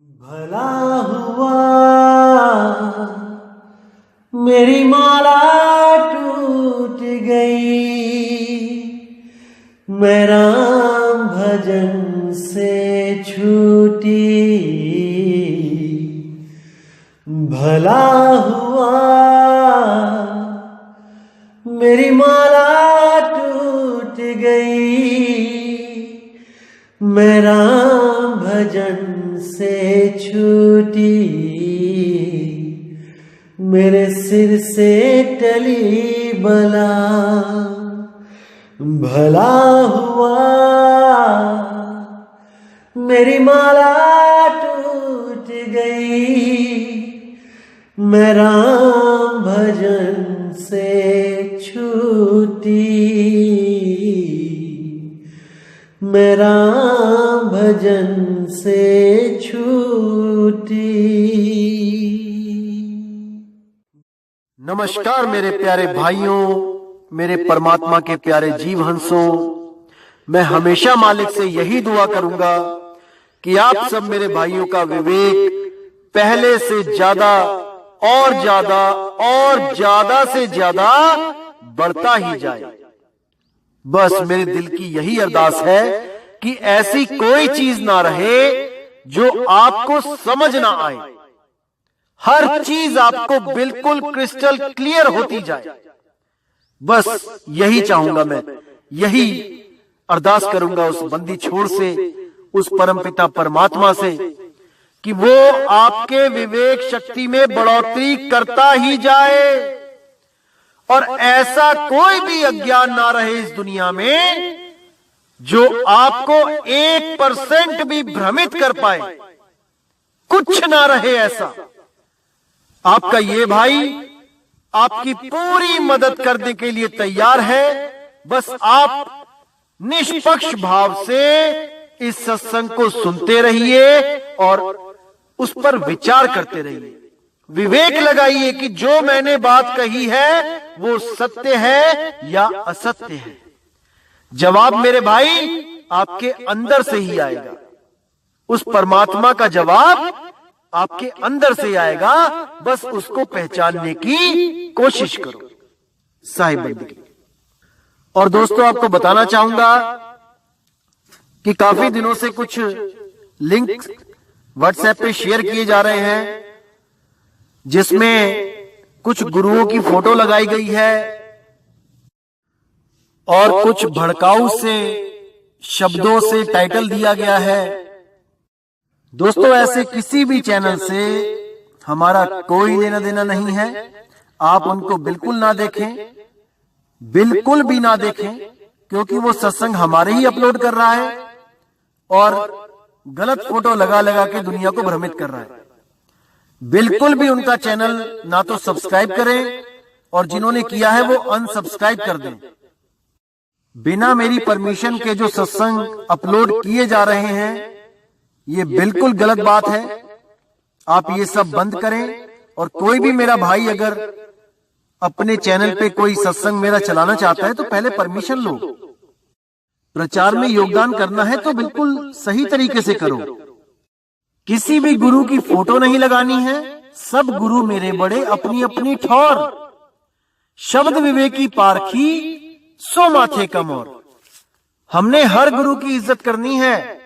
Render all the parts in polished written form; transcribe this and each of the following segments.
भला हुआ मेरी माला टूट गई, मैं राम भजन से छूटी। भला हुआ मेरी माला टूट गई, मैं राम भजन से छूटी। मेरे सिर से टली बला, भला हुआ मेरी माला टूट गई, मैं राम भजन से छूटी। मैं राम भजन से छूटी। नमस्कार मेरे प्यारे भाइयों, मेरे परमात्मा के प्यारे जीव हंसों। मैं हमेशा मालिक से यही दुआ करूंगा कि आप सब मेरे भाइयों का विवेक पहले से ज्यादा और ज्यादा और ज्यादा से ज्यादा बढ़ता ही जाए। बस मेरे दिल की यही अरदास है कि ऐसी कोई चीज ना रहे जो आपको समझ ना आए। हर चीज आपको बिल्कुल क्रिस्टल क्लियर होती जाए। बस यही चाहूंगा मैं, यही अरदास करूंगा उस बंदी छोड़ से, उस परमपिता परमात्मा से कि वो आपके विवेक शक्ति में बढ़ोतरी करता ही जाए और ऐसा कोई भी अज्ञान ना रहे इस दुनिया में जो आपको 1% भी भ्रमित कर पाए। कुछ ना रहे ऐसा। आपका ये भाई आपकी पूरी मदद करने के लिए तैयार है। बस आप निष्पक्ष भाव से इस सत्संग को सुनते रहिए और उस पर विचार करते रहिए। विवेक लगाइए कि जो मैंने बात कही है वो सत्य है या असत्य है। जवाब मेरे भाई आपके अंदर से ही आएगा। उस परमात्मा का जवाब आपके अंदर से आएगा। बस उसको पहचानने की कोशिश करो। साहिब बंदगी। और दोस्तों, आपको बताना चाहूंगा कि काफी दिनों से कुछ लिंक व्हाट्सएप पे शेयर किए जा रहे हैं जिसमें कुछ गुरुओं की फोटो लगाई गई है और कुछ भड़काऊ से शब्दों से टाइटल दिया गया है। दोस्तों, ऐसे किसी भी चैनल से हमारा कोई लेना देना नहीं है। आप उनको बिल्कुल ना देखें, बिल्कुल भी ना देखें, क्योंकि वो सत्संग हमारे ही अपलोड कर रहा है और गलत फोटो लगा लगा के दुनिया को भ्रमित कर रहा है। बिल्कुल भी उनका चैनल ना तो सब्सक्राइब करें और जिन्होंने किया है वो अनसब्सक्राइब कर दें। बिना मेरी परमिशन के जो सत्संग अपलोड किए जा रहे हैं ये बिल्कुल गलत बात है। आप ये सब बंद करें। और कोई भी मेरा भाई अगर अपने चैनल पे कोई सत्संग मेरा चलाना चाहता है तो पहले परमिशन लो। प्रचार में योगदान करना है तो बिल्कुल सही तरीके से करो। किसी भी गुरु की फोटो नहीं लगानी है। सब गुरु मेरे बड़े अपनी अपनी ठौर, शब्द विवेकी पारखी सो माथे कमोर। हमने हर गुरु की इज्जत करनी है।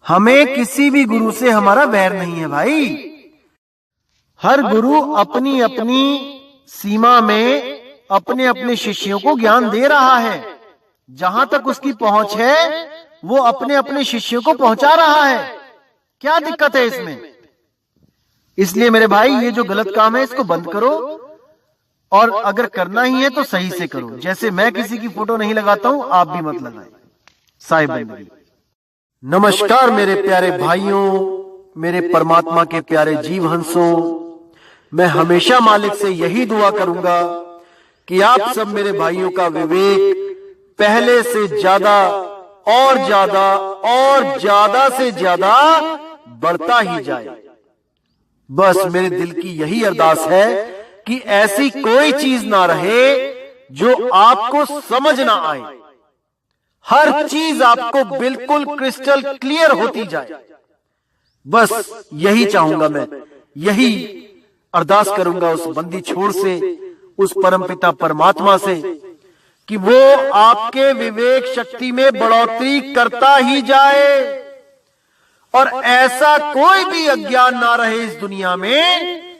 हमें किसी भी गुरु से हमारा वैर नहीं है भाई। हर गुरु अपनी अपनी सीमा में अपने अपने शिष्यों को ज्ञान दे रहा है। जहां तक उसकी पहुंच है वो अपने अपने शिष्यों को पहुंचा रहा है। क्या दिक्कत है इसमें? इसलिए मेरे भाई ये जो गलत काम है इसको बंद करो और अगर करना ही है तो सही से करो। जैसे मैं किसी की फोटो नहीं लगाता हूं, आप भी मत लगाएं। साहिब बंदगी। नमस्कार मेरे प्यारे भाइयों, मेरे परमात्मा के प्यारे जीव हंसों। मैं हमेशा मालिक से यही दुआ करूंगा कि आप सब मेरे भाइयों का विवेक पहले से ज्यादा और ज्यादा और ज्यादा से ज्यादा बढ़ता ही जाए। बस मेरे दिल की यही अरदास है कि ऐसी कोई चीज ना रहे जो आपको समझ ना आए। हर चीज आपको बिल्कुल क्रिस्टल क्लियर होती जाए। बस यही चाहूंगा मैं, यही अरदास करूंगा उस बंदी छोड़ से, उस परमपिता परमात्मा से कि वो आपके विवेक शक्ति में बढ़ोतरी करता ही जाए और ऐसा कोई भी अज्ञान ना रहे इस दुनिया में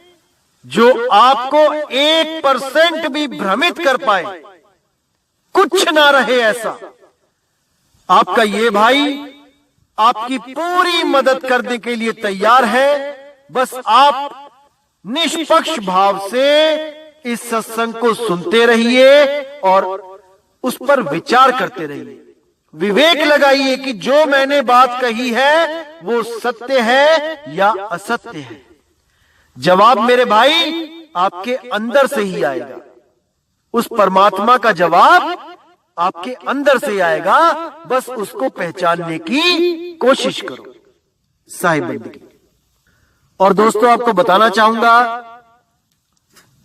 जो आपको 1% भी भ्रमित कर पाए। कुछ ना रहे ऐसा। आपका ये भाई आपकी पूरी मदद करने के लिए तैयार है। बस आप निष्पक्ष भाव से इस सत्संग को सुनते रहिए और उस पर विचार करते रहिए। विवेक लगाइए कि जो मैंने बात कही है वो सत्य है या असत्य है। जवाब मेरे भाई आपके अंदर से ही आएगा। उस परमात्मा का जवाब आपके अंदर से आएगा। बस उसको पहचानने की कोशिश करो। साहिब बंदगी। और दोस्तों, आपको बताना चाहूंगा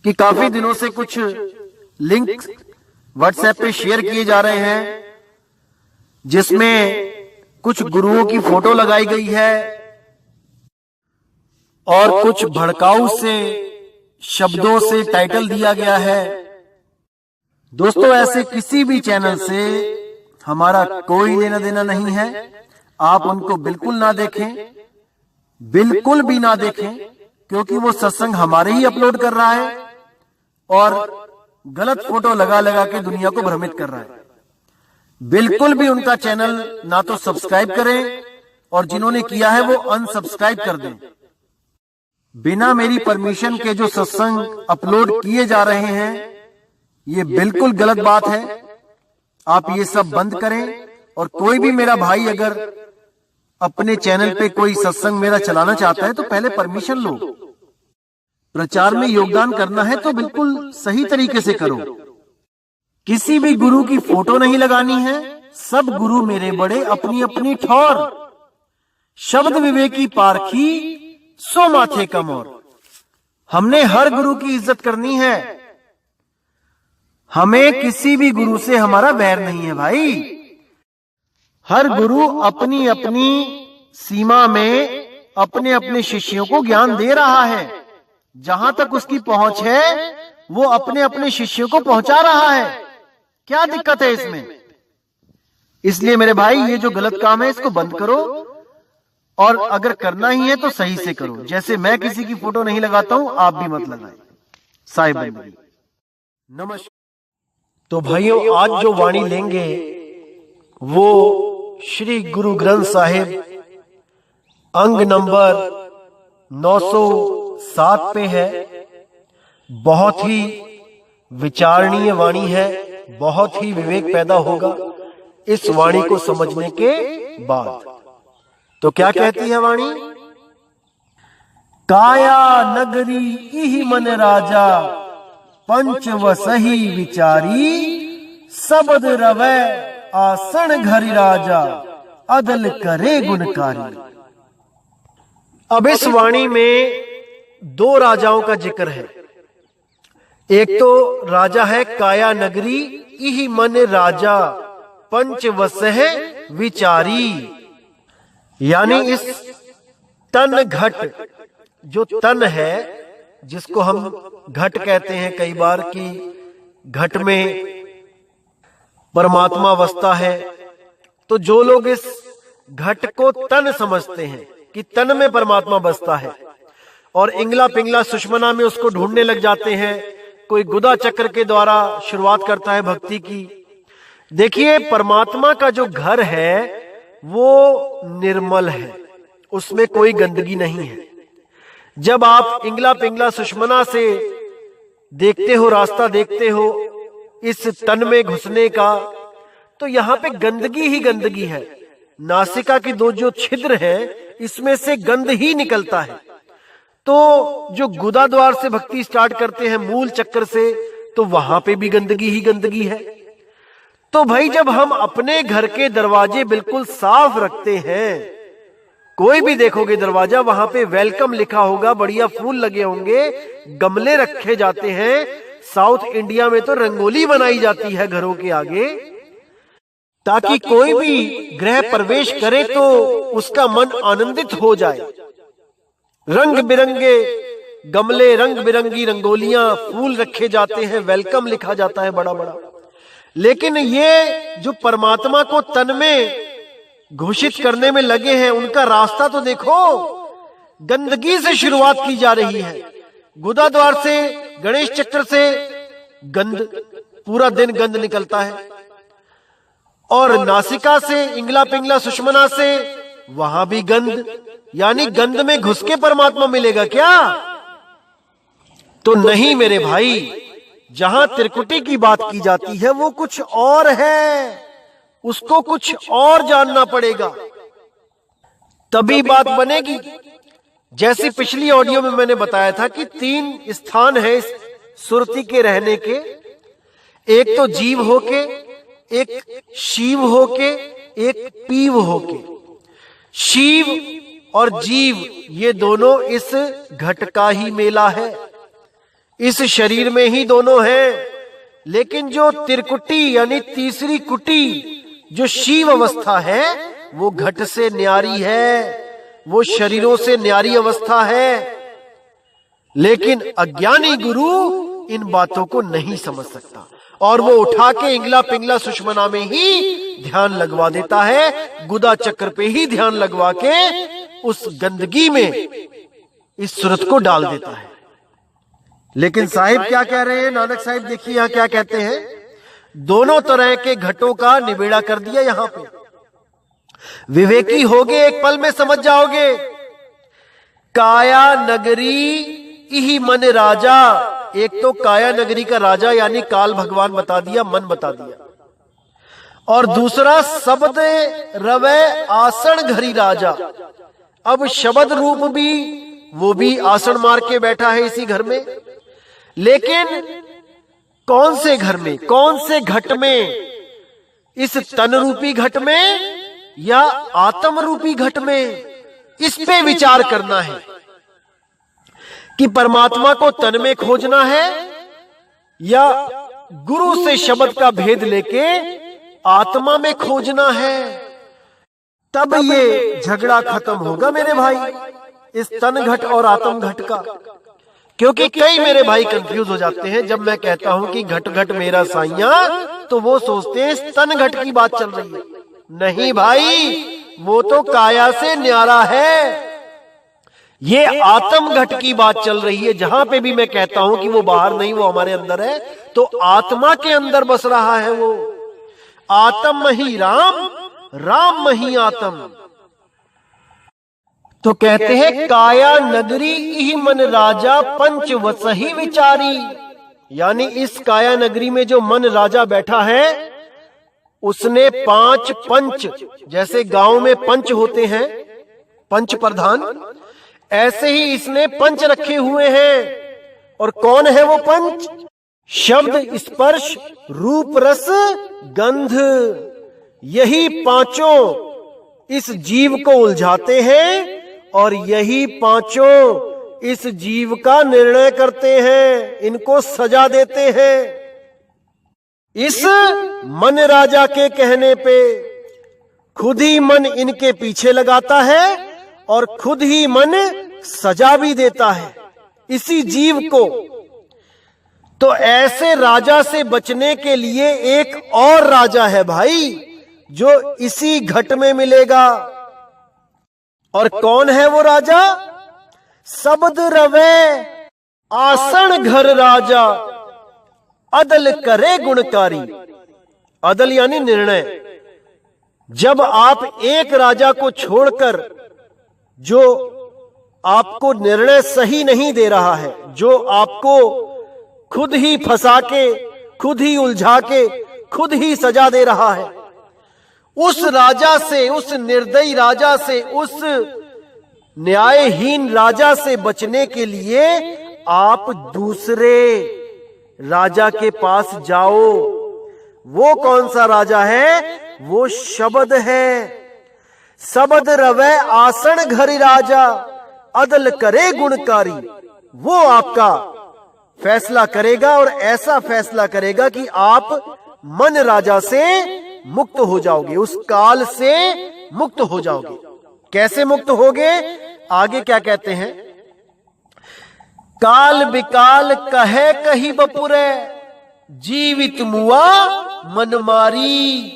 कि काफी दिनों से कुछ लिंक व्हाट्सएप पे शेयर किए जा रहे हैं जिसमें कुछ गुरुओं की फोटो लगाई गई है और कुछ भड़काऊ से शब्दों से टाइटल दिया गया है। दोस्तों, ऐसे किसी भी चैनल से हमारा कोई लेना देना नहीं है। आप उनको बिल्कुल ना देखें, बिल्कुल भी ना देखें, क्योंकि वो सत्संग हमारे ही अपलोड कर रहा है और गलत फोटो लगा लगा के दुनिया को भ्रमित कर रहा है। बिल्कुल भी उनका चैनल ना तो सब्सक्राइब करें और जिन्होंने किया है वो अनसब्सक्राइब कर दें। बिना मेरी परमिशन के जो सत्संग अपलोड किए जा रहे हैं ये बिल्कुल गलत बात है। आप ये सब बंद करें। और कोई भी मेरा भाई अगर अपने चैनल पे कोई सत्संग मेरा चलाना चाहता है तो पहले परमिशन लो। प्रचार में योगदान करना है तो बिल्कुल सही तरीके से करो। किसी भी गुरु की फोटो नहीं लगानी है। सब गुरु मेरे बड़े अपनी अपनी ठौर। शब्द विवेकी पारखी सो माथे कम और। हमने हर गुरु की इज्जत करनी है। हमें किसी भी गुरु से हमारा वैर नहीं है भाई। हर गुरु अपनी अपनी सीमा में अपने अपने शिष्यों को ज्ञान दे रहा है। जहां तक उसकी पहुंच है वो अपने अपने शिष्यों को पहुंचा रहा है। क्या दिक्कत है इसमें? इसलिए मेरे भाई ये जो गलत काम है इसको बंद करो और अगर करना ही है तो सही से करो। जैसे मैं किसी की फोटो नहीं लगाता हूं, आप भी मत लगाएं। साहिब बंदगी। नमस्कार। तो भाइयों, आज जो वाणी लेंगे वो श्री गुरु ग्रंथ साहिब अंग नंबर 907 पे है। बहुत ही विचारणीय वाणी है। बहुत ही विवेक पैदा होगा इस वाणी को समझने के बाद। तो क्या कहती है वाणी? काया नगरी इहि मन राजा, पंच वसही विचारी, सबद रवै आसन घरि राजा, अदल करे गुणकारी। अब इस वाणी में दो राजाओं का जिक्र है। एक तो राजा है काया नगरी इहि मन राजा, पंच वसह विचारी। यानी इस तन घट, जो तन है जिसको हम घट कहते हैं कई बार, कि घट में परमात्मा बसता है। तो जो लोग इस घट को तन समझते हैं कि तन में परमात्मा बसता है और इंगला पिंगला सुषमना में उसको ढूंढने लग जाते हैं। कोई गुदा चक्र के द्वारा शुरुआत करता है भक्ति की। देखिए, परमात्मा का जो घर है वो निर्मल है, उसमें कोई गंदगी नहीं है। जब आप इंगला पिंगला सुषमना से देखते हो, रास्ता देखते हो इस तन में घुसने का, तो यहां पे गंदगी ही गंदगी है। नासिका की दो जो छिद्र है इसमें से गंध ही निकलता है। तो जो गुदा द्वार से भक्ति स्टार्ट करते हैं मूल चक्कर से, तो वहां पे भी गंदगी ही गंदगी है। तो भाई, जब हम अपने घर के दरवाजे बिल्कुल साफ रखते हैं, कोई भी देखोगे दरवाजा, वहां पे वेलकम लिखा होगा, बढ़िया फूल लगे होंगे, गमले रखे जाते हैं। साउथ इंडिया में तो रंगोली बनाई जाती है घरों के आगे, ताकि कोई भी गृह प्रवेश करे तो उसका मन आनंदित हो जाए। रंग बिरंगे गमले, रंग बिरंगी रंगोलियां, फूल रखे जाते हैं, वेलकम लिखा जाता है बड़ा बड़ा। लेकिन ये जो परमात्मा को तन में घोषित करने में लगे हैं, उनका रास्ता तो देखो, गंदगी से शुरुआत की जा रही है। गुदा द्वार से, गणेश चक्र से गंद, पूरा दिन गंद निकलता है, और नासिका से, इंगला पिंगला सुषमना से, वहां भी गंद। यानी गंद में घुस के परमात्मा मिलेगा क्या? तो नहीं मेरे भाई, जहां त्रिकुटी की बात की जाती है वो कुछ और है, उसको कुछ और जानना पड़ेगा, तभी बात बनेगी। जैसी पिछली ऑडियो में मैंने बताया था कि 3 स्थान है इस सुरती के रहने के, एक तो जीव होके, एक शिव होके, एक पीव होके। शिव और जीव ये दोनों इस घट का ही मेला है, इस शरीर में ही दोनों हैं। लेकिन जो त्रिकुटी यानी तीसरी कुटी, जो शिव अवस्था है, वो घट से न्यारी है, वो शरीरों से न्यारी अवस्था है। लेकिन अज्ञानी गुरु इन बातों को नहीं समझ सकता, और वो उठा के इंगला पिंगला सुषमना में ही ध्यान लगवा देता है, गुदा चक्र पे ही ध्यान लगवा के उस गंदगी में इस सूरत को डाल देता है। लेकिन साहिब क्या कह रहे हैं? नानक साहिब देखिए यहां क्या कहते हैं, दोनों तरह के घटों का निबेड़ा कर दिया। यहां पे विवेकी होगे एक पल में समझ जाओगे। काया नगरी इहि मन राजा, एक तो काया नगरी का राजा यानी काल भगवान बता दिया, मन बता दिया, और दूसरा शब्द रवे आसन घरी राजा। अब शब्द रूप भी, वो भी आसन मार के बैठा है इसी घर में। लेकिन कौन से घर में, कौन से घट में? इस तन रूपी घट में या आत्म रूपी घट में? इस पे विचार करना है कि परमात्मा को तन में खोजना है या गुरु से शब्द का भेद लेके आत्मा में खोजना है। तब ये झगड़ा खत्म होगा मेरे भाई, इस तन घट और आत्म घट का। क्योंकि कई मेरे भाई कंफ्यूज हो जाते हैं जब मैं कहता हूं कि घट घट मेरा साइया, तो वो सोचते हैं इस तन घट की बात चल रही है। नहीं भाई, वो तो काया से न्यारा है, ये आत्म घट की बात चल रही है। जहां पे भी मैं कहता हूं कि वो बाहर नहीं, वो हमारे अंदर है, तो आत्मा के अंदर बस रहा है वो। आत्म ही राम, राम ही आत्म। तो कहते हैं काया नगरी इहि मन राजा पंच वसही विचारी, यानी इस काया नगरी में जो मन राजा बैठा है उसने 5 पंच, जैसे गांव में पंच होते हैं, पंच प्रधान, ऐसे ही इसने पंच रखे हुए हैं। और कौन है वो पंच? शब्द, स्पर्श, रूप, रस, गंध, यही पांचों इस जीव को उलझाते हैं और यही पांचों इस जीव का निर्णय करते हैं, इनको सजा देते हैं। इस मन राजा के कहने पे खुद ही मन इनके पीछे लगाता है और खुद ही मन सजा भी देता है इसी जीव को। तो ऐसे राजा से बचने के लिए एक और राजा है भाई, जो इसी घट में मिलेगा। और कौन है वो राजा? शब्द रवे आसन घर राजा, अदल करे गुणकारी। अदल यानी निर्णय। जब आप एक राजा को छोड़कर, जो आपको निर्णय सही नहीं दे रहा है, जो आपको खुद ही फंसा के, खुद ही उलझा के, खुद ही सजा दे रहा है, उस राजा से, उस निर्दयी राजा से, उस न्यायहीन राजा से बचने के लिए आप दूसरे राजा के पास जाओ। वो कौन सा राजा है? वो शब्द है। शब्द रवे आसन घरि राजा, अदल करे गुणकारी। वो आपका फैसला करेगा और ऐसा फैसला करेगा कि आप मन राजा से मुक्त हो जाओगे, उस काल से मुक्त हो जाओगे। कैसे मुक्त होगे? आगे क्या कहते हैं? काल बिकाल कहे कही बपुरे, जीवित मुआ मन मारी।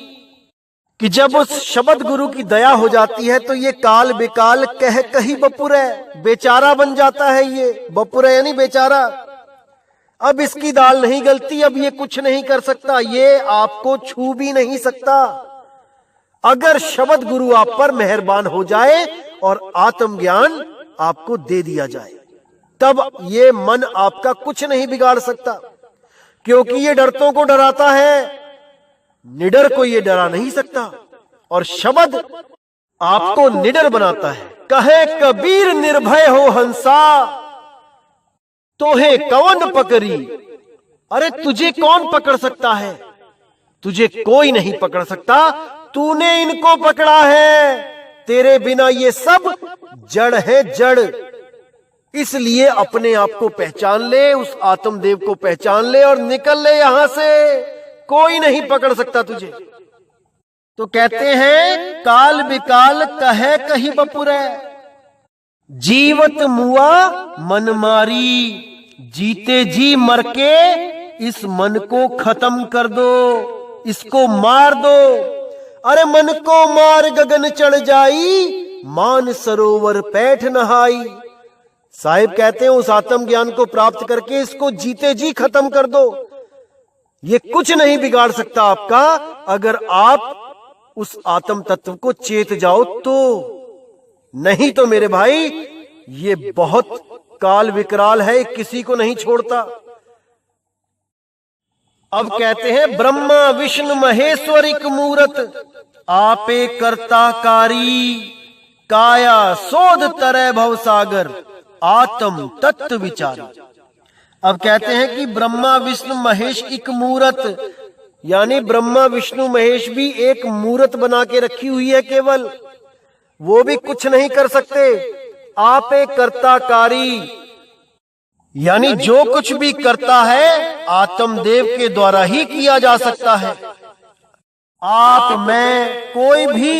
कि जब उस शब्द गुरु की दया हो जाती है तो ये काल बिकाल कह कही बपुरे, बेचारा बन जाता है। ये बपुरे यानी बेचारा, अब इसकी दाल नहीं गलती, अब ये कुछ नहीं कर सकता, ये आपको छू भी नहीं सकता। अगर शब्द गुरु आप पर मेहरबान हो जाए और आत्मज्ञान आपको दे दिया जाए, तब ये मन आपका कुछ नहीं बिगाड़ सकता, क्योंकि ये डरतों को डराता है, निडर को ये डरा नहीं सकता। और शब्द आपको निडर बनाता है। कहे कबीर निर्भय हो हंसा, तोहे कौन पकड़ी। अरे तुझे कौन पकड़ सकता है, तुझे कोई नहीं पकड़ सकता, तूने इनको पकड़ा है। तेरे बिना ये सब जड़ है, जड़। इसलिए अपने आप को पहचान ले, उस आत्मदेव को पहचान ले और निकल ले यहां से। कोई नहीं पकड़ सकता तुझे। तो कहते हैं काल बिकाल कहे कही बपुरे, जीवत मुआ मन मारी। जीते जी मर के इस मन को खत्म कर दो, इसको मार दो। अरे मन को मार गगन चढ़ जाई, मान सरोवर पैठ नहाई। साहिब कहते हैं उस आत्म ज्ञान को प्राप्त करके इसको जीते जी खत्म कर दो। ये कुछ नहीं बिगाड़ सकता आपका, अगर आप उस आत्म तत्व को चेत जाओ तो। नहीं तो मेरे भाई ये बहुत काल विकराल है, किसी को नहीं छोड़ता। अब कहते हैं ब्रह्मा विष्णु महेश्वर एक मूरत, आपे कर्ता कारी। काया सोध तरह भवसागर, आत्म तत्व विचारी। अब कहते हैं कि ब्रह्मा विष्णु महेश एक मूरत, यानी ब्रह्मा विष्णु महेश भी एक मूरत बना के रखी हुई है केवल, वो भी कुछ नहीं कर सकते। आपे कर्ताकारी, यानी जो कुछ भी करता है आत्मदेव के द्वारा ही किया जा सकता है। आप में कोई भी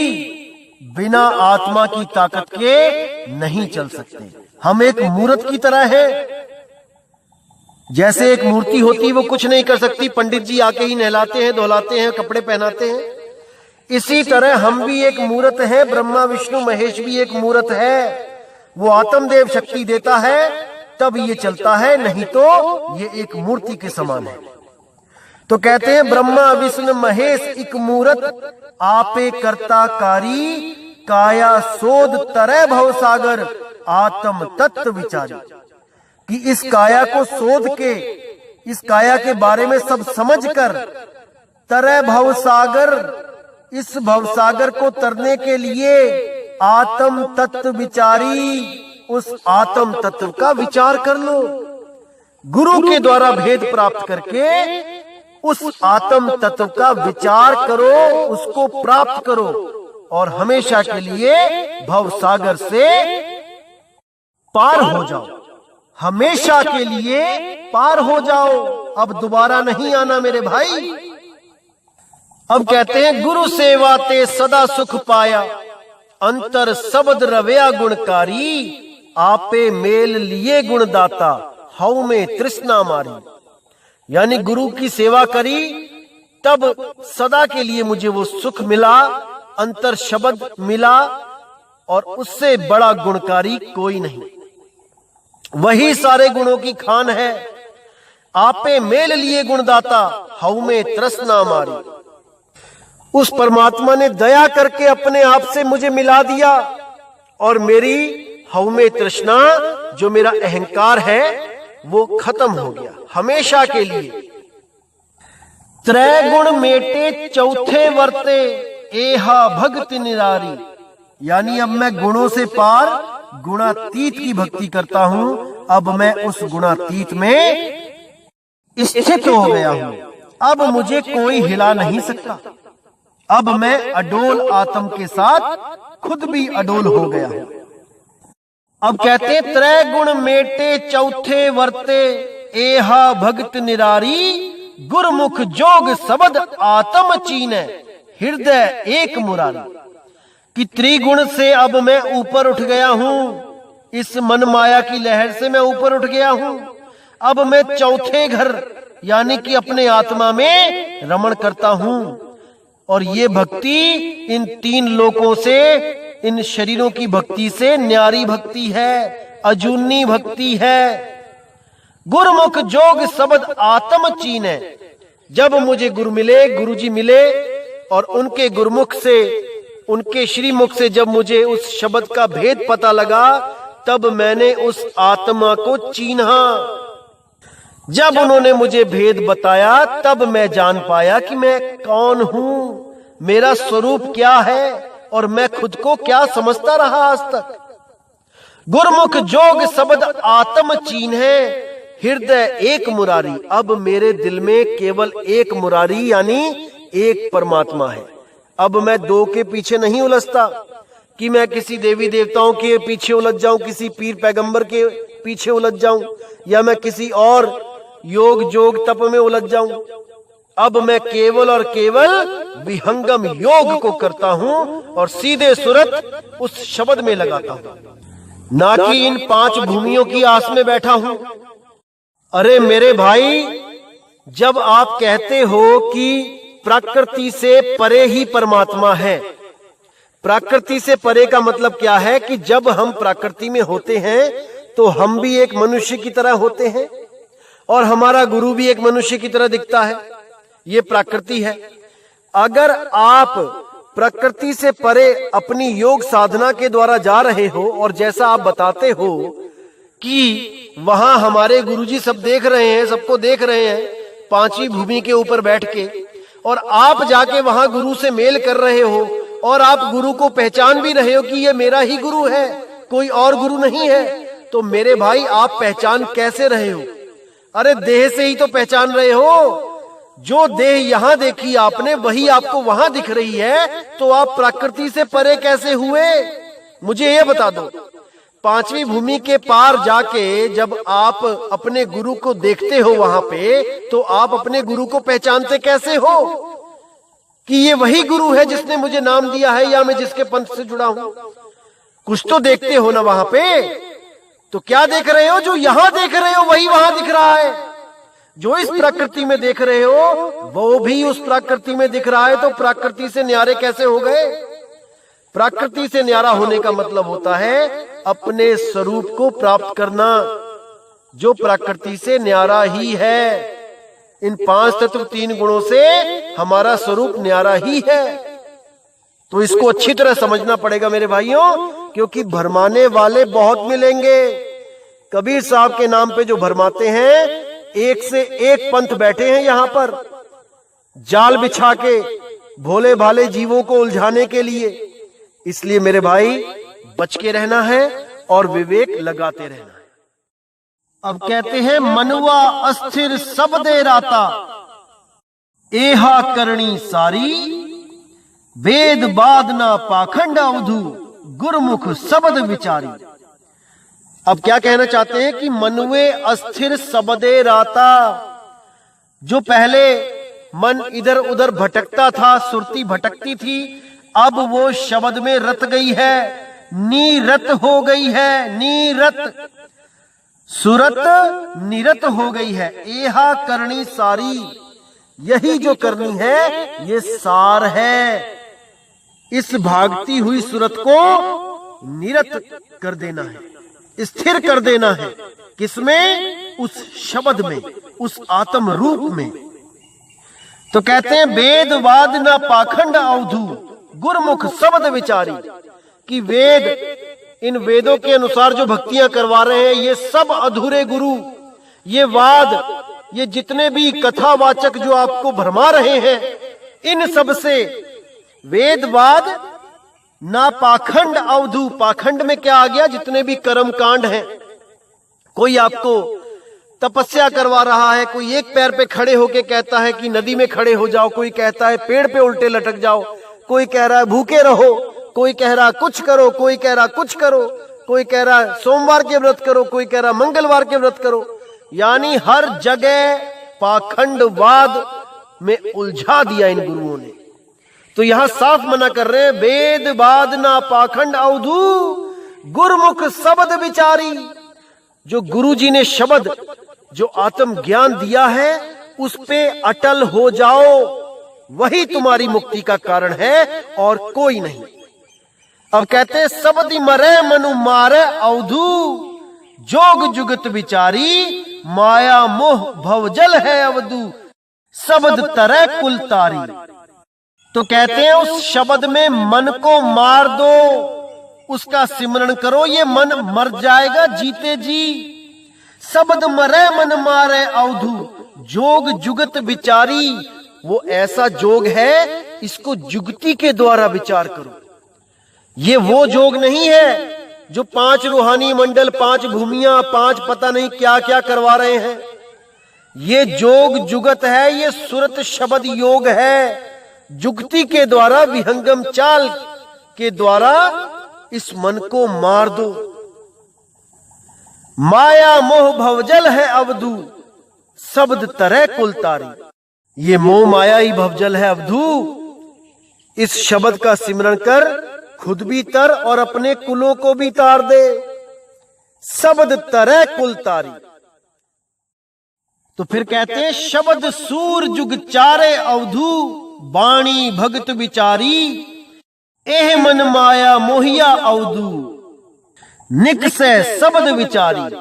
बिना आत्मा की ताकत के नहीं चल सकते। हम एक मूरत की तरह है। जैसे एक मूर्ति होती वो कुछ नहीं कर सकती, पंडित जी आके ही नहलाते हैं, धुलाते हैं, कपड़े पहनाते हैं। इसी तरह हम भी एक मूरत है, ब्रह्मा विष्णु महेश भी एक मूरत है। वो आत्मदेव शक्ति देता है तब ये चलता है, नहीं तो ये एक मूर्ति के समान है। तो कहते हैं ब्रह्मा विष्णु महेश एक मूरत, आपे कर्ता कारी। काया सोध तरह भवसागर, आत्म तत्व विचारी। कि इस काया को शोध के, इस काया के बारे में सब समझकर, तरह भवसागर, इस भवसागर को तरने के लिए आत्म तत्व विचारी, उस आत्म तत्व का विचार कर लो। गुरु के द्वारा भेद प्राप्त करके उस आत्म तत्व का विचार करो, उसको प्राप्त करो और हमेशा के लिए भवसागर से पार हो जाओ। हमेशा के लिए पार हो जाओ, अब दोबारा नहीं आना मेरे भाई। अब कहते हैं गुरु सेवा ते सदा सुख पाया, अंतर शब्द रवया गुणकारी। आपे मेल लिए गुणदाता, हऊ में तृष्णा मारी। यानी गुरु की सेवा करी तब सदा के लिए मुझे वो सुख मिला, अंतर शब्द मिला, और उससे बड़ा गुणकारी कोई नहीं। वही सारे गुणों की खान है। आपे मेल लिए गुणदाता, हऊ में तृष्णा मारी। उस परमात्मा ने दया करके अपने आप से मुझे मिला दिया और मेरी हऊ में तृष्णा, जो मेरा अहंकार है, वो खत्म हो गया हमेशा के लिए। त्रय गुण मेटे चौथे वर्ते, एहा भक्ति निरारी। यानी अब मैं गुणों से पार गुणातीत की भक्ति करता हूं। अब मैं उस गुणातीत में स्थित हो गया हूं। अब मुझे कोई हिला नहीं सकता। अब मैं अडोल आत्म के साथ खुद भी अडोल हो गया हूं। अब कहते त्रय गुण मेटे चौथे वर्ते, एहा भक्त निरारी। गुरमुख जोग शब्द आत्म चीने, हृदय एक मुरारी। कि त्रिगुण से अब मैं ऊपर उठ गया हूं। इस मन माया की लहर से मैं ऊपर उठ गया हूं। अब मैं चौथे घर यानी कि अपने आत्मा में रमण करता हूं। और ये भक्ति इन 3 लोकों से, इन शरीरों की भक्ति से न्यारी भक्ति है, अजूनी भक्ति है। गुरुमुख जोग शब्द आत्म चीन है। जब मुझे गुरु मिले, गुरुजी मिले और उनके गुरुमुख से, उनके श्रीमुख से जब मुझे उस शब्द का भेद पता लगा, तब मैंने उस आत्मा को चीन्हा। जब उन्होंने मुझे भेद बताया, तब मैं जान पाया कि मैं कौन हूं, मेरा स्वरूप क्या है और मैं खुद को क्या समझता रहा आज तक। गुरुमुख जोग शब्द आत्म चीन है, हृदय एक मुरारी। अब मेरे दिल में केवल एक मुरारी यानी एक परमात्मा है। अब मैं 2 के पीछे नहीं उलझता कि मैं किसी देवी देवताओं के पीछे उलझ जाऊं, किसी पीर पैगंबर के पीछे उलझ जाऊं, या मैं किसी और योग जोग तप में उलझ जाऊं। अब मैं केवल और केवल विहंगम योग को करता हूं और सीधे सूरत उस शब्द में लगाता हूं, ना कि इन 5 भूमियों की आस में बैठा हूं। अरे मेरे भाई, जब आप कहते हो कि प्रकृति से परे ही परमात्मा है, प्रकृति से परे का मतलब क्या है कि जब हम प्रकृति में होते हैं तो हम भी एक मनुष्य की तरह होते हैं और हमारा गुरु भी एक मनुष्य की तरह दिखता है। ये प्रकृति है। अगर आप प्रकृति से परे अपनी योग साधना के द्वारा जा रहे हो और जैसा आप बताते हो कि वहां हमारे गुरुजी सब देख रहे हैं, सबको देख रहे हैं 5वीं भूमि के ऊपर बैठ के, और आप जाके वहां गुरु से मेल कर रहे हो और आप गुरु को पहचान भी रहे हो कि ये मेरा ही गुरु है, कोई और गुरु नहीं है, तो मेरे भाई आप पहचान कैसे रहे हो? अरे देह से ही तो पहचान रहे हो। जो देह यहां देखी आपने वही आपको वहां दिख रही है, तो आप प्रकृति से परे कैसे हुए? मुझे ये बता दो। 5वीं भूमि के पार जाके जब आप अपने गुरु को देखते हो वहां पे, तो आप अपने गुरु को पहचानते कैसे हो कि ये वही गुरु है जिसने मुझे नाम दिया है या मैं जिसके पंथ से जुड़ा हूं? कुछ तो देखते हो ना वहां पे। तो क्या देख रहे हो? जो यहां देख रहे हो वही वहां दिख रहा है। जो इस प्रकृति में देख रहे हो वो भी उस प्रकृति में दिख रहा है। तो प्रकृति से न्यारे कैसे हो गए? प्रकृति से न्यारा होने का मतलब होता है अपने स्वरूप को प्राप्त करना, जो प्रकृति से न्यारा ही है। इन 5 तत्व 3 गुणों से हमारा स्वरूप न्यारा ही है। तो इसको अच्छी तरह समझना पड़ेगा मेरे भाइयों, क्योंकि भरमाने वाले बहुत मिलेंगे। कबीर साहब के नाम पे जो भरमाते हैं, एक से एक पंथ बैठे हैं यहां पर जाल बिछा के भोले भाले जीवों को उलझाने के लिए। इसलिए मेरे भाई बच के रहना है और विवेक लगाते रहना है। अब कहते हैं मनुआ अस्थिर सब दे राता, एहा करणी सारी, वेद बादना पाखंड अवधु, गुरुमुख शब्द विचारी। अब क्या कहना चाहते हैं कि मनुए अस्थिर सबदे राता। जो पहले मन इधर उधर भटकता था, सुरती भटकती थी, अब वो शब्द में रत गई है, नीरत हो गई है। नीरत, सुरत निरत हो गई है। एहा करनी सारी, यही जो करनी है ये सार है। इस भागती हुई सुरत को निरत कर देना है, स्थिर कर देना है। किसमें? उस शब्द में, उस आत्म रूप में। तो कहते हैं वेद वाद न पाखंड अवधु, गुरुमुख शब्द विचारी। कि वेद, इन वेदों के अनुसार जो भक्तियां करवा रहे हैं ये सब अधूरे गुरु। ये वाद, ये जितने भी कथावाचक जो आपको भरमा रहे हैं, इन सब से वेदवाद ना पाखंड अवधु। पाखंड में क्या आ गया? जितने भी कर्म कांड हैं। कोई आपको तपस्या करवा रहा है, कोई एक पैर पे खड़े होके कहता है कि नदी में खड़े हो जाओ, कोई कहता है पेड़ पे उल्टे लटक जाओ, कोई कह रहा है भूखे रहो, कोई कह रहा कुछ करो, कोई कह रहा कुछ करो, कोई कह रहा सोमवार के व्रत करो, कोई कह रहा मंगलवार के व्रत करो। यानी हर जगह पाखंडवाद में उलझा दिया इन गुरुओं ने। तो यहां साफ मना कर रहे हैं, वेद वाद ना पाखंड अवधु, गुरमुख शब्द विचारी। जो गुरु जी ने शब्द, जो आत्म ज्ञान दिया है, उस पे अटल हो जाओ, वही तुम्हारी मुक्ति का कारण है और कोई नहीं। अब कहते शब्द मरे मनु मारे अवधू, जोग जुगत विचारी, माया मोह भवजल है अवधू, शब्द तरह कुल तारी। तो कहते हैं उस शब्द में मन को मार दो, उसका सिमरण करो, ये मन मर जाएगा जीते जी। शब्द मरे मन मारे अवधू, जोग जुगत विचारी। वो ऐसा जोग है, इसको जुगति के द्वारा विचार करो। ये वो जोग नहीं है जो 5 रूहानी मंडल, 5 भूमियां, 5 पता नहीं क्या क्या करवा रहे हैं। ये जोग जुगत है, ये सुरत शब्द योग है। जुगति के द्वारा, विहंगम चाल के द्वारा इस मन को मार दो। माया मोह भवजल है अवधू, शब्द तरह कुल तारी। ये मोह माया ही भवजल है अवधू। इस शब्द का सिमरण कर, खुद भी तर और अपने कुलों को भी तार दे। शब्द तरह कुल तारी। तो फिर कहते हैं शब्द सूर जुग चारे अवधू, बाणी भगत विचारी, एह मन माया मोहिया अवधू, निकसे शब्द विचारी,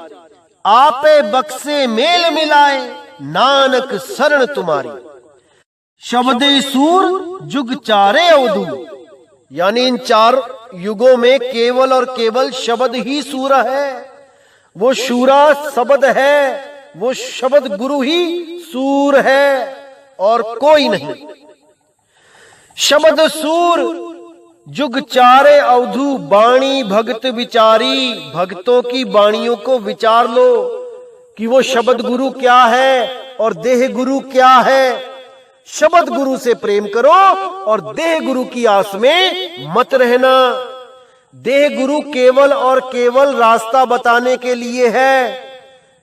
आपे बक्से मेल मिलाए, नानक शरण तुम्हारी। शब्दे सूर जुग चारे अवधू, यानी इन 4 युगों में केवल और केवल शब्द ही सूरा है। वो शूरा शब्द है, वो शब्द गुरु ही सूर है और कोई नहीं। शब्द सूर जुग चारे अवधू, बाणी भगत विचारी। भक्तों की बाणियों को विचार लो कि वो शब्द गुरु क्या है और देह गुरु क्या है। शब्द गुरु से प्रेम करो और देह गुरु की आस में मत रहना। देह गुरु केवल और केवल रास्ता बताने के लिए है,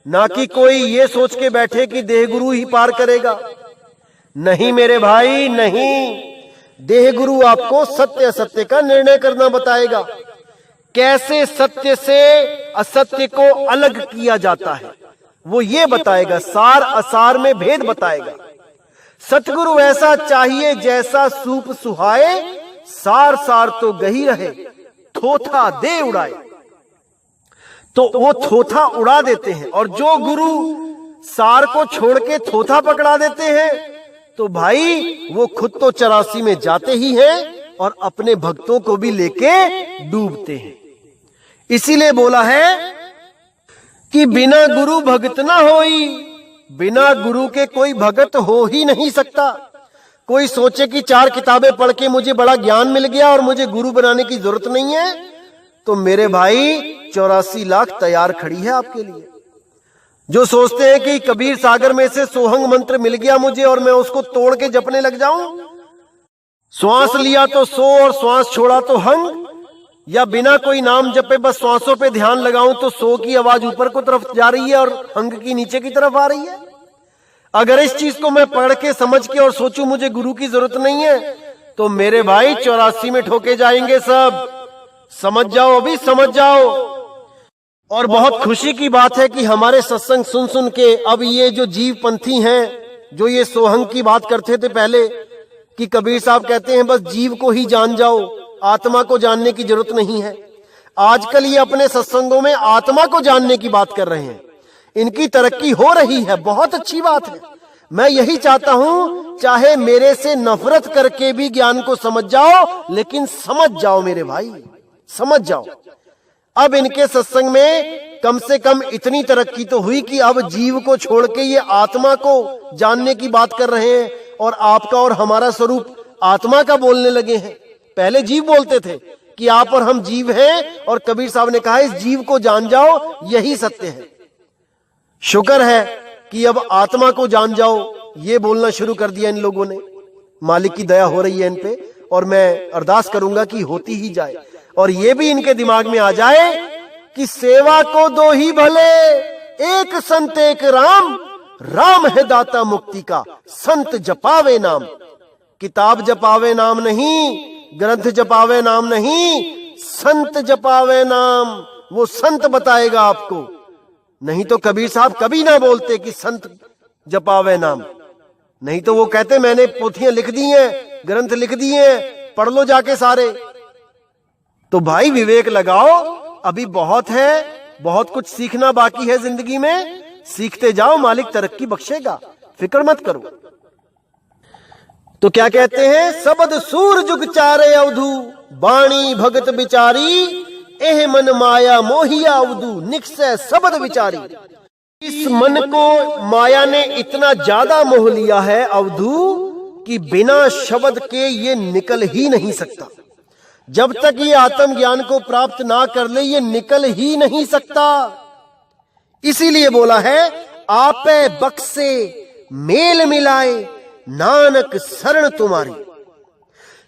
ना कि कोई ये सोच के बैठे कि देह गुरु ही पार करेगा। नहीं मेरे भाई, नहीं। देह गुरु आपको सत्य असत्य का निर्णय करना बताएगा, कैसे सत्य से असत्य को अलग किया जाता है वो ये बताएगा, सार असार में भेद बताएगा। सतगुरु ऐसा चाहिए जैसा सूप सुहाए, सार सार तो गही रहे, थोथा दे उड़ाए। तो वो थोथा उड़ा देते हैं, और जो गुरु सार को छोड़ के थोथा पकड़ा देते हैं तो भाई वो खुद तो 84 में जाते ही हैं और अपने भक्तों को भी लेके डूबते हैं। इसीलिए बोला है कि बिना गुरु भगत ना होई। बिना गुरु के कोई भगत हो ही नहीं सकता। कोई सोचे कि 4 किताबें पढ़ के मुझे बड़ा ज्ञान मिल गया और मुझे गुरु बनाने की जरूरत नहीं है, तो मेरे भाई 84 लाख तैयार खड़ी है आपके लिए। जो सोचते हैं कि कबीर सागर में से सोहंग मंत्र मिल गया मुझे और मैं उसको तोड़ के जपने लग जाऊं, श्वास लिया तो सो और श्वास छोड़ा तो हंग, या बिना कोई नाम जपे बस श्वासों पे ध्यान लगाऊं तो सो की आवाज ऊपर को तरफ जा रही है और हंग की नीचे की तरफ आ रही है। अगर इस चीज को मैं पढ़ के समझ के और सोचूं मुझे गुरु की जरूरत नहीं है, तो मेरे भाई 84 में ठोके जाएंगे सब। समझ जाओ, अभी समझ जाओ। और बहुत खुशी की बात है कि हमारे सत्संग सुन सुन के अब ये जो जीव पंथी हैं, जो ये सोहंग की बात करते थे पहले कि कबीर साहब कहते हैं बस जीव को ही जान जाओ, आत्मा को जानने की जरूरत नहीं है, आजकल ये अपने सत्संगों में आत्मा को जानने की बात कर रहे हैं। इनकी तरक्की हो रही है, बहुत अच्छी बात है। मैं यही चाहता हूं, चाहे मेरे से नफरत करके भी ज्ञान को समझ जाओ, लेकिन समझ जाओ मेरे भाई, समझ जाओ। अब इनके सत्संग में कम से कम इतनी तरक्की तो हुई कि अब जीव को छोड़ के ये आत्मा को जानने की बात कर रहे हैं और आपका और हमारा स्वरूप आत्मा का बोलने लगे हैं। पहले जीव बोलते थे कि आप और हम जीव हैं, और कबीर साहब ने कहा इस जीव को जान जाओ, यही सत्य है। शुक्र है कि अब आत्मा को जान जाओ ये बोलना शुरू कर दिया इन लोगों ने। मालिक की दया हो रही है इन पे, और मैं अरदास करूंगा कि होती ही जाए। और ये भी इनके दिमाग में आ जाए कि सेवा को दो ही भले, एक संत एक राम, राम है दाता मुक्ति का, संत जपावे नाम। किताब जपावे नाम नहीं, ग्रंथ जपावे नाम नहीं, संत जपावे नाम, वो संत बताएगा आपको। नहीं तो कबीर साहब कभी ना बोलते कि संत जपावे नाम, नहीं तो वो कहते मैंने पोथियां लिख दी हैं, ग्रंथ लिख दिए हैं, पढ़ लो जाके सारे। तो भाई विवेक लगाओ, अभी बहुत है, बहुत कुछ सीखना बाकी है जिंदगी में, सीखते जाओ, मालिक तरक्की बख्शेगा, फिक्र मत करो। तो क्या कहते हैं, सबद सूर जुग चारे अवधु, बाणी भगत बिचारी, एह मन माया मोहिया अवधु, निकसे सबद विचारी। इस मन को माया ने इतना ज्यादा मोह लिया है अवधु कि बिना शब्द के ये निकल ही नहीं सकता। जब तक ये आत्मज्ञान को प्राप्त ना कर ले ये निकल ही नहीं सकता। इसीलिए बोला है, आपे बख्शे मेल मिलाए नानक शरण तुम्हारी,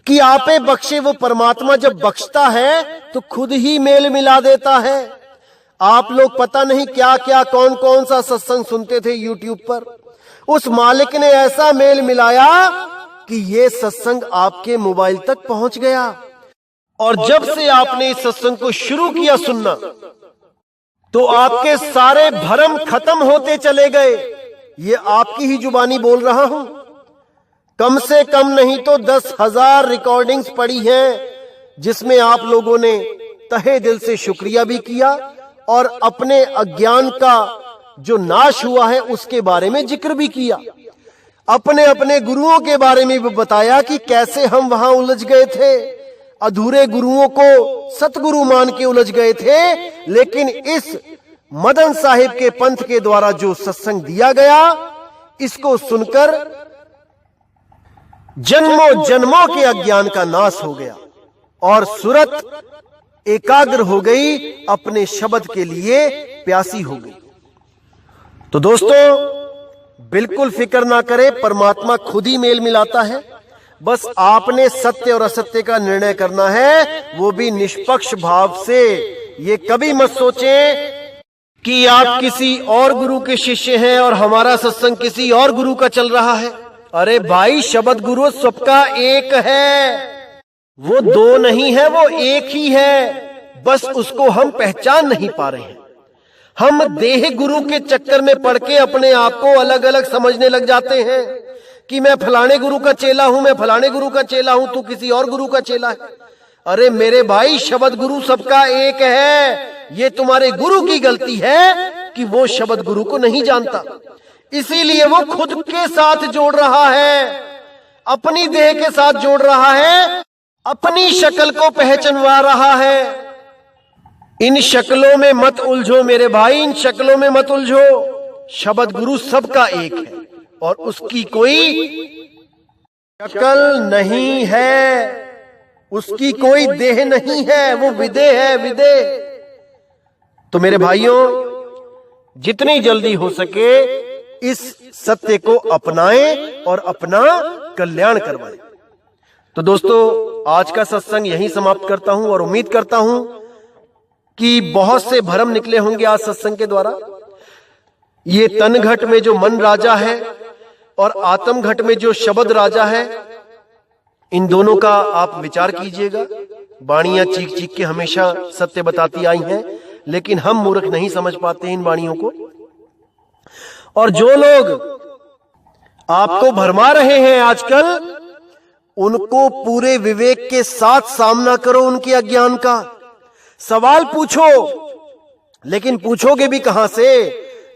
कि आपे बख्शे, वो परमात्मा जब बख्शता है तो खुद ही मेल मिला देता है। आप लोग पता नहीं क्या क्या कौन कौन सा सत्संग सुनते थे यूट्यूब पर, उस मालिक ने ऐसा मेल मिलाया कि ये सत्संग आपके मोबाइल तक पहुंच गया। और जब से आपने इस सत्संग को शुरू किया सुनना, तो आपके सारे भरम खत्म होते चले गए। ये आपकी ही जुबानी बोल रहा हूं। कम से कम नहीं तो 10,000 रिकॉर्डिंग्स पड़ी हैं, जिसमें आप लोगों ने तहे दिल से शुक्रिया भी किया और अपने अज्ञान का जो नाश हुआ है उसके बारे में जिक्र भी किया। अपने अपने गुरुओं के बारे में भी बताया कि कैसे हम वहां उलझ गए थे, अधूरे गुरुओं को सतगुरु मान के उलझ गए थे। लेकिन इस मदन साहिब के पंथ के द्वारा जो सत्संग दिया गया, इसको सुनकर जन्मों जन्मों के अज्ञान का नाश हो गया और सूरत एकाग्र हो गई, अपने शब्द के लिए प्यासी हो गई। तो दोस्तों बिल्कुल फिक्र ना करें, परमात्मा खुद ही मेल मिलाता है। बस आपने सत्य और असत्य का निर्णय करना है, वो भी निष्पक्ष भाव से। ये कभी मत सोचें कि आप किसी और गुरु के शिष्य हैं और हमारा सत्संग किसी और गुरु का चल रहा है। अरे भाई, शब्द गुरु सबका एक है, वो दो नहीं है, वो एक ही है, बस उसको हम पहचान नहीं पा रहे हैं। हम देह गुरु के चक्कर में पड़ के अपने आप को अलग अलग समझने लग जाते हैं कि मैं फलाने गुरु का चेला हूं, मैं फलाने गुरु का चेला हूं, तू किसी और गुरु का चेला है। अरे मेरे भाई, शब्द गुरु सबका एक है। ये तुम्हारे गुरु की गलती है कि वो शब्द गुरु को नहीं जानता, इसीलिए वो खुद के साथ जोड़ रहा है, अपनी देह के साथ जोड़ रहा है, अपनी शक्ल को पहचानवा रहा है। इन शक्लों में मत उलझो मेरे भाई, इन शक्लों में मत उलझो। शब्द गुरु सबका एक है और उसकी कोई शक्ल नहीं है, उसकी कोई देह नहीं है, वो विदेह है, विदेह। तो मेरे भाइयों, जितनी जल्दी हो सके इस सत्य को अपनाएं और अपना कल्याण करवाएं। तो दोस्तों, आज का सत्संग यहीं समाप्त करता हूं और उम्मीद करता हूं कि बहुत से भरम निकले होंगे आज सत्संग के द्वारा। ये तन घट में जो मन राजा है और आत्म घट में जो शब्द राजा है, इन दोनों का आप विचार कीजिएगा। वाणियां चीख चीख के हमेशा सत्य बताती आई हैं, लेकिन हम मूर्ख नहीं समझ पाते इन वाणियों को। और जो लोग आपको भरमा रहे हैं आजकल, उनको पूरे विवेक के साथ सामना करो उनके अज्ञान का। सवाल पूछो, लेकिन पूछोगे भी कहां से?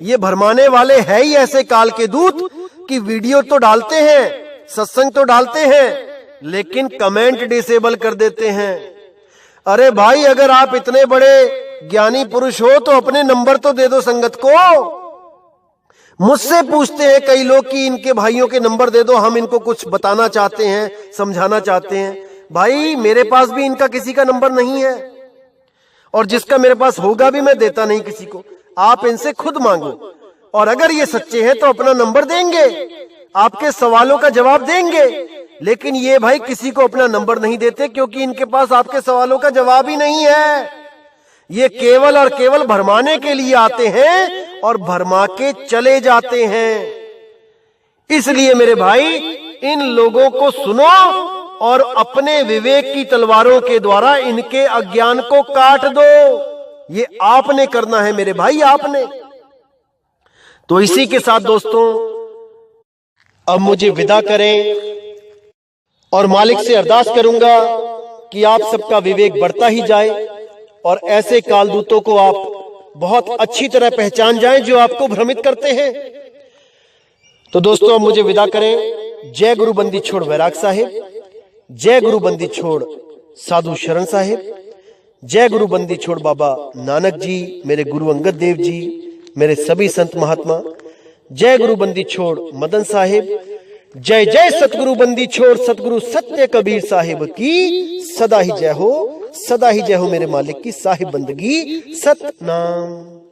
ये भरमाने वाले है ही ऐसे काल के दूत कि वीडियो तो डालते हैं, सत्संग तो डालते हैं, लेकिन कमेंट डिसेबल कर देते हैं। अरे भाई, अगर आप इतने बड़े ज्ञानी पुरुष हो तो अपने नंबर तो दे दो संगत को। मुझसे पूछते हैं कई लोग कि इनके भाइयों के नंबर दे दो, हम इनको कुछ बताना चाहते हैं, समझाना चाहते हैं। भाई, मेरे पास भी इनका किसी का नंबर नहीं है और जिसका मेरे पास होगा भी मैं देता नहीं किसी को। आप इनसे खुद मांगो और अगर ये सच्चे हैं तो अपना नंबर देंगे, आपके सवालों का जवाब देंगे। लेकिन ये भाई किसी को अपना नंबर नहीं देते, क्योंकि इनके पास आपके सवालों का जवाब ही नहीं है। ये केवल और केवल भरमाने के लिए आते हैं और भरमा के चले जाते हैं। इसलिए मेरे भाई, इन लोगों को सुनो और अपने विवेक की तलवारों के द्वारा इनके अज्ञान को काट दो। ये आपने करना है मेरे भाई, आपने। तो इसी के साथ दोस्तों अब मुझे विदा करें और मालिक से अरदास करूंगा कि आप सबका विवेक बढ़ता ही जाए और ऐसे कालदूतों को आप बहुत अच्छी तरह पहचान जाएं जो आपको भ्रमित करते हैं। तो दोस्तों अब मुझे विदा करें। जय गुरु बंदी छोड़ वैराग साहिब, जय गुरु बंदी छोड़ साधु शरण साहिब, जय गुरु बंदी छोड़ बाबा नानक जी, मेरे गुरु अंगद देव जी, मेरे सभी संत महात्मा, जय गुरु बंदी छोड़ मदन साहिब, जय जय सतगुरु बंदी छोड़ सतगुरु सत्य कबीर साहिब की सदा ही जय हो, सदा ही जय हो मेरे मालिक की साहिब बंदगी सतनाम।